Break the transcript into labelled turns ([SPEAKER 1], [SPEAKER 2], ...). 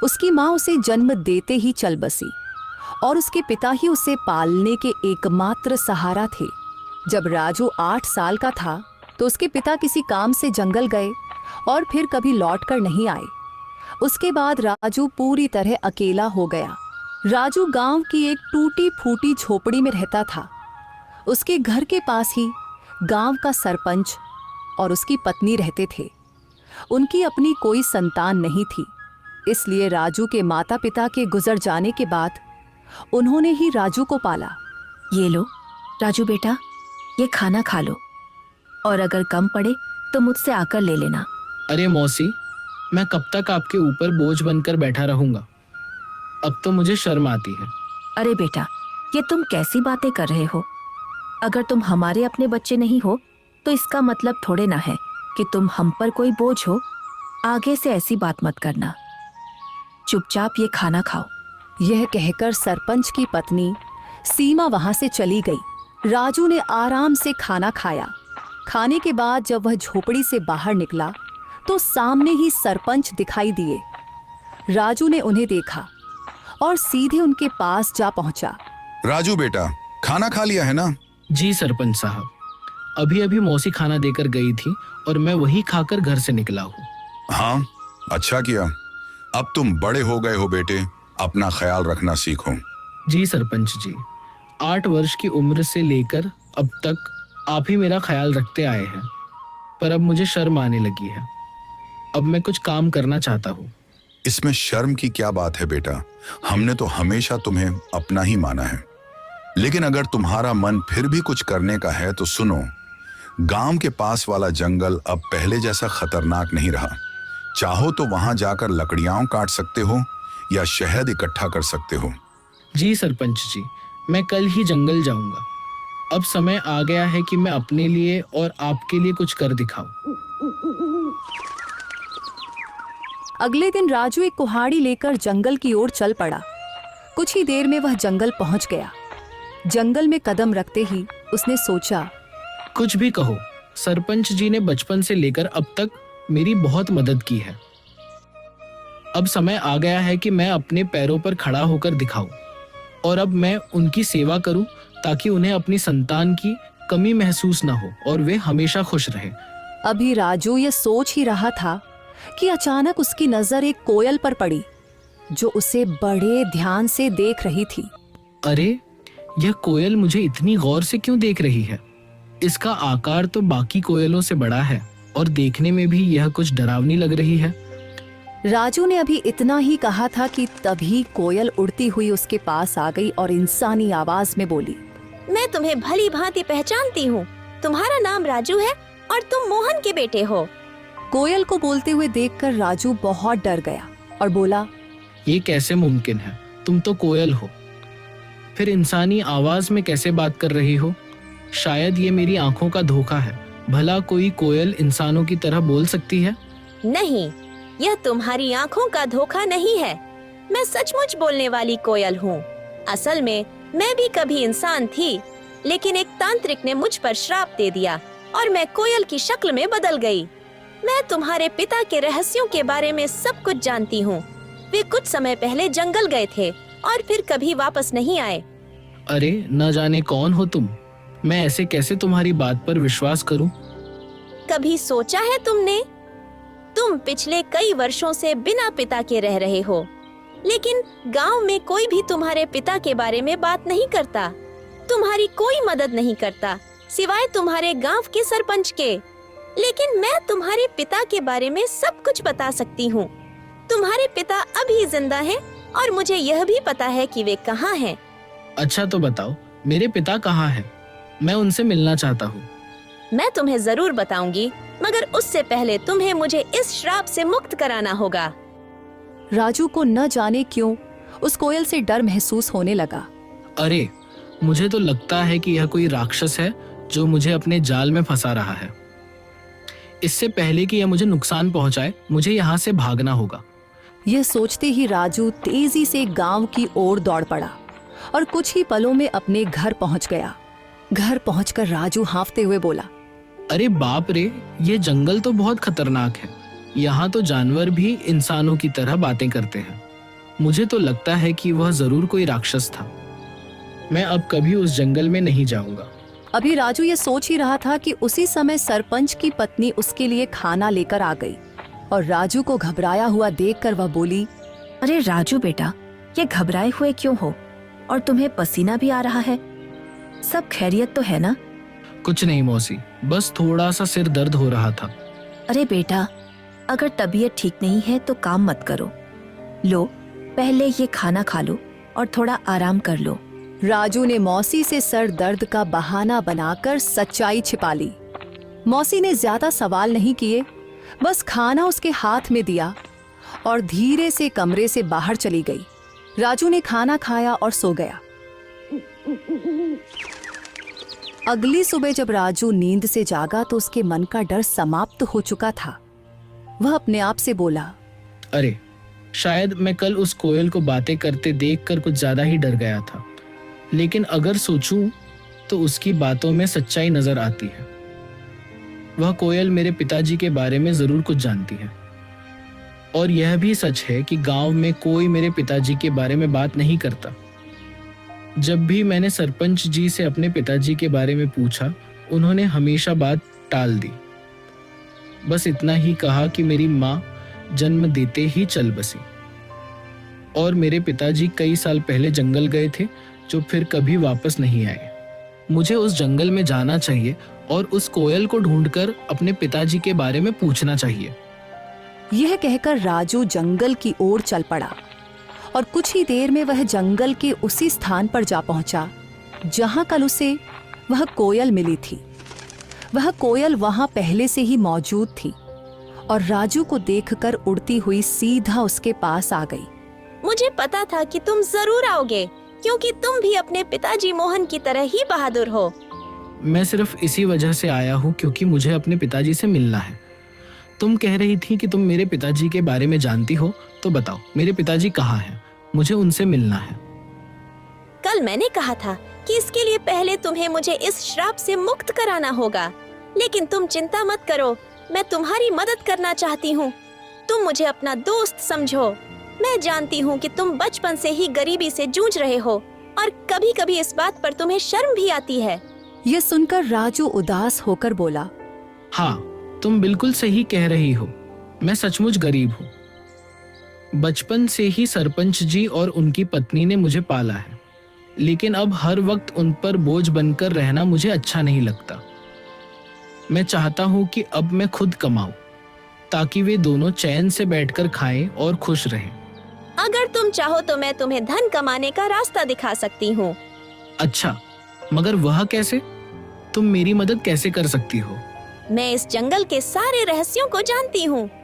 [SPEAKER 1] उसकी माँ उसे जन्म देते ही चल बसी और उसके पिता ही उसे पालने के एकमात्र सहारा थे। जब राजू 8 साल का था तो उसके पिता किसी काम से जंगल गए और फिर कभी लौटकर नहीं आए। उसके बाद राजू पूरी तरह अकेला हो गया। राजू गांव की एक टूटी फूटी झोपड़ी में रहता था। उसके घर के पास ही गांव का सरपंच और उसकी पत्नी रहते थे। उनकी अपनी कोई संतान नहीं थी, इसलिए राजू के माता पिता के गुजर जाने के बाद उन्होंने ही राजू को पाला।
[SPEAKER 2] ये लो राजू बेटा, ये खाना खा लो और अगर कम पड़े तो मुझसे आकर ले लेना।
[SPEAKER 3] अरे मौसी, मैं कब तक आपके ऊपर बोझ बनकर बैठा रहूंगा? अब तो मुझे शर्म आती है।
[SPEAKER 2] अरे बेटा, ये तुम कैसी बातें कर रहे हो? अगर तुम हमारे अपने बच्चे नहीं हो तो इसका मतलब थोड़े ना है कि तुम हम पर कोई बोझ हो। आगे से ऐसी बात मत करना। चुपचाप ये खाना खाओ।
[SPEAKER 1] यह कहकर सरपंच की पत्नी सीमा वहां से चली गई। राजू ने आराम से खाना खाया। खाने के बाद जब वह झोपड़ी से बाहर निकला तो सामने ही सरपंच दिखाई दिए। राजू ने उन्हें देखा और सीधे उनके पास जा पहुंचा।
[SPEAKER 4] राजू बेटा, खाना खा लिया है ना?
[SPEAKER 3] जी सरपंच साहब, अभी अभी मौसी खाना देकर गई थी और मैं वही खाकर घर से निकला हूँ।
[SPEAKER 4] हाँ, अच्छा किया। अब तुम बड़े हो गए हो बेटे, अपना ख्याल रखना सीखो।
[SPEAKER 3] जी सरपंच जी, 8 वर्ष की उम्र से लेकर अब तक आप ही मेरा ख्याल रखते आए हैं, पर अब मुझे शर्म आने लगी है। अब मैं कुछ काम करना चाहता हूँ।
[SPEAKER 4] इसमें शर्म की क्या बात है बेटा? हमने तो हमेशा तुम्हें अपना ही माना है। लेकिन अगर तुम्हारा मन फिर भी कुछ करने का है तो सुनो, गांव के पास वाला जंगल अब पहले जैसा खतरनाक नहीं रहा। चाहो तो वहां जाकर लकड़ियां काट सकते हो या शहद इकट्ठा कर सकते हो।
[SPEAKER 3] जी सरपंच जी, मैं कल ही जंगल जाऊंगा। अब समय आ गया है कि मैं अपने लिए और आपके लिए कुछ कर दिखाऊं।
[SPEAKER 1] अगले दिन राजू एक कुल्हाड़ी लेकर जंगल की ओर चल पड़ा। कुछ ही देर में वह जंगल पहुंच गया। जंगल में कदम रखते ही उसने सोचा,
[SPEAKER 3] कुछ भी कहो, सरपंच जी ने बचपन से लेकर अब तक मेरी बहुत मदद की है। अब समय आ गया है कि मैं अपने पैरों पर खड़ा होकर दिखाऊं और अब मैं उनकी सेवा करूं ताकि उन्हें अपनी संतान की कमी महसूस ना हो और वे हमेशा खुश रहें।
[SPEAKER 1] अभी राजू ये सोच ही रहा था कि अचानक उसकी नजर एक कोयल पर पड़ी जो उसे बड़े ध्यान से देख रही थी।
[SPEAKER 3] अरे, यह कोयल मुझे इतनी गौर से क्यों देख रही है? इसका आकार तो बाकी कोयलों से बड़ा है और देखने में भी यह कुछ डरावनी लग रही है।
[SPEAKER 1] राजू ने अभी इतना ही कहा था कि तभी कोयल उड़ती हुई उसके पास आ गई और इंसानी आवाज में बोली,
[SPEAKER 5] मैं तुम्हें भली भांति पहचानती हूँ। तुम्हारा नाम राजू है और तुम मोहन के बेटे हो।
[SPEAKER 1] कोयल को बोलते हुए देखकर राजू बहुत डर गया और बोला,
[SPEAKER 3] ये कैसे मुमकिन है? तुम तो कोयल हो, फिर इंसानी आवाज में कैसे बात कर रही हो? शायद ये मेरी आंखों का धोखा है। भला कोई कोयल इंसानों की तरह बोल सकती है?
[SPEAKER 5] नहीं, यह तुम्हारी आंखों का धोखा नहीं है। मैं सचमुच बोलने वाली कोयल हूँ। असल में मैं भी कभी इंसान थी, लेकिन एक तांत्रिक ने मुझ पर श्राप दे दिया और मैं कोयल की शक्ल में बदल गई। मैं तुम्हारे पिता के रहस्यों के बारे में सब कुछ जानती हूँ। वे कुछ समय पहले जंगल गए थे और फिर कभी वापस नहीं आए।
[SPEAKER 3] अरे, न जाने कौन हो तुम। मैं ऐसे कैसे तुम्हारी बात पर विश्वास करूं?
[SPEAKER 5] कभी सोचा है तुमने? तुम पिछले कई वर्षों से बिना पिता के रह रहे हो, लेकिन गांव में कोई भी तुम्हारे पिता के बारे में बात नहीं करता। तुम्हारी कोई मदद नहीं करता सिवाय तुम्हारे गांव के सरपंच के। लेकिन मैं तुम्हारे पिता के बारे में सब कुछ बता सकती हूँ। तुम्हारे पिता अभी जिंदा हैं और मुझे यह भी पता है कि वे कहाँ हैं।
[SPEAKER 3] अच्छा तो बताओ, मेरे पिता कहाँ हैं? मैं उनसे मिलना चाहता हूँ।
[SPEAKER 5] मैं तुम्हें जरूर बताऊंगी, मगर उससे पहले तुम्हें मुझे इस श्राप से मुक्त कराना होगा।
[SPEAKER 1] राजू को न जाने क्यों उस कोयल से डर महसूस होने लगा।
[SPEAKER 3] अरे, मुझे तो लगता है कि यह कोई राक्षस है जो मुझे अपने जाल में फंसा रहा है। इससे पहले कि यह मुझे नुकसान पहुंचाए, मुझे यहाँ से भागना होगा।
[SPEAKER 1] यह सोचते ही राजू तेजी से गांव की ओर दौड़ पड़ा और कुछ ही पलों में अपने घर पहुंच गया। घर पहुंचकर राजू हांफते हुए बोला,
[SPEAKER 3] अरे बाप रे, ये जंगल तो बहुत खतरनाक है। यहाँ तो जानवर भी इंसानों की तरह बातें करते हैं। मुझे तो लगता है कि वह जरूर कोई राक्षस था। मैं अब कभी उस जंगल में नहीं जाऊंगा।
[SPEAKER 1] अभी राजू ये सोच ही रहा था कि उसी समय सरपंच की पत्नी उसके लिए खाना लेकर आ गई और राजू को घबराया हुआ देखकर वह बोली,
[SPEAKER 2] अरे राजू बेटा, ये घबराए हुए क्यों हो? और तुम्हें पसीना भी आ रहा है। सब खैरियत तो है ना?
[SPEAKER 3] कुछ नहीं मौसी, बस थोड़ा सा सिर दर्द हो रहा था।
[SPEAKER 2] अरे बेटा, अगर तबीयत ठीक नहीं है तो काम मत करो। लो, पहले ये खाना खा लो और थोड़ा आराम कर लो।
[SPEAKER 1] राजू ने मौसी से सर दर्द का बहाना बनाकर सच्चाई छिपा ली। मौसी ने ज्यादा सवाल नहीं किए, बस खाना उसके हाथ में दिया और धीरे से कमरे से बाहर चली गई। राजू ने खाना खाया और सो गया। अगली सुबह जब राजू नींद से जागा तो उसके मन का डर समाप्त हो चुका था। वह अपने आप से बोला,
[SPEAKER 3] अरे शायद मैं कल उस कोयल को बातें करते देखकर कुछ ज्यादा ही डर गया था, लेकिन अगर सोचूं तो उसकी बातों में सच्चाई नजर आती है। वह कोयल मेरे पिताजी के बारे में जरूर कुछ जानती है और यह भी सच है कि गांव में कोई मेरे पिताजी के बारे में बात नहीं करता। जब भी मैंने सरपंच जी से अपने पिताजी के बारे में पूछा, उन्होंने हमेशा बात टाल दी। बस इतना ही कहा कि मेरी माँ जन्म देते ही चल बसी और मेरे पिताजी कई साल पहले जंगल गए थे, जो फिर कभी वापस नहीं आए। मुझे उस जंगल में जाना चाहिए और उस कोयल को ढूंढकर अपने पिताजी के बारे में पूछना चाहिए।
[SPEAKER 1] यह कहकर राजू जंगल की ओर चल पड़ा और कुछ ही देर में वह जंगल के उसी स्थान पर जा पहुंचा जहां कल उसे वह कोयल मिली थी। वह कोयल वहां पहले से ही मौजूद थी और राजू को देखकर उड़ती हुई सीधा उसके पास आ गई।
[SPEAKER 5] मुझे पता था कि तुम जरूर आओगे, क्योंकि तुम भी अपने पिताजी मोहन की तरह ही बहादुर हो।
[SPEAKER 3] मैं सिर्फ इसी वजह से आया हूँ क्योंकि मुझे अपने पिताजी से मिलना है। तुम कह रही थी कि तुम मेरे पिताजी के बारे में जानती हो, तो बताओ मेरे पिताजी कहाँ हैं? मुझे उनसे मिलना है।
[SPEAKER 5] कल मैंने कहा था कि इसके लिए पहले तुम्हें मुझे इस श्राप से मुक्त कराना होगा, लेकिन तुम चिंता मत करो, मैं तुम्हारी मदद करना चाहती हूँ। तुम मुझे अपना दोस्त समझो। मैं जानती हूँ कि तुम बचपन से ही गरीबी से जूझ रहे हो और कभी कभी इस बात पर तुम्हें शर्म भी आती है।
[SPEAKER 1] यह सुनकर राजू उदास होकर बोला,
[SPEAKER 3] हाँ, तुम बिल्कुल सही कह रही हो। मैं सचमुच गरीब हूँ। बचपन से ही सरपंच जी और उनकी पत्नी ने मुझे पाला है, लेकिन अब हर वक्त उन पर बोझ बनकर रहना मुझे अच्छा नहीं लगता। मैं चाहता हूँ कि अब मैं खुद कमाऊं, ताकि वे दोनों चैन से बैठकर खाएं और खुश रहें।
[SPEAKER 5] अगर तुम चाहो तो मैं तुम्हें धन कमाने का रास्ता दिखा सकती हूँ।
[SPEAKER 3] अच्छा, मगर वह कैसे? तुम मेरी मदद कैसे कर सकती हो?
[SPEAKER 5] मैं इस जंगल के सारे रहस्यों को जानती हूँ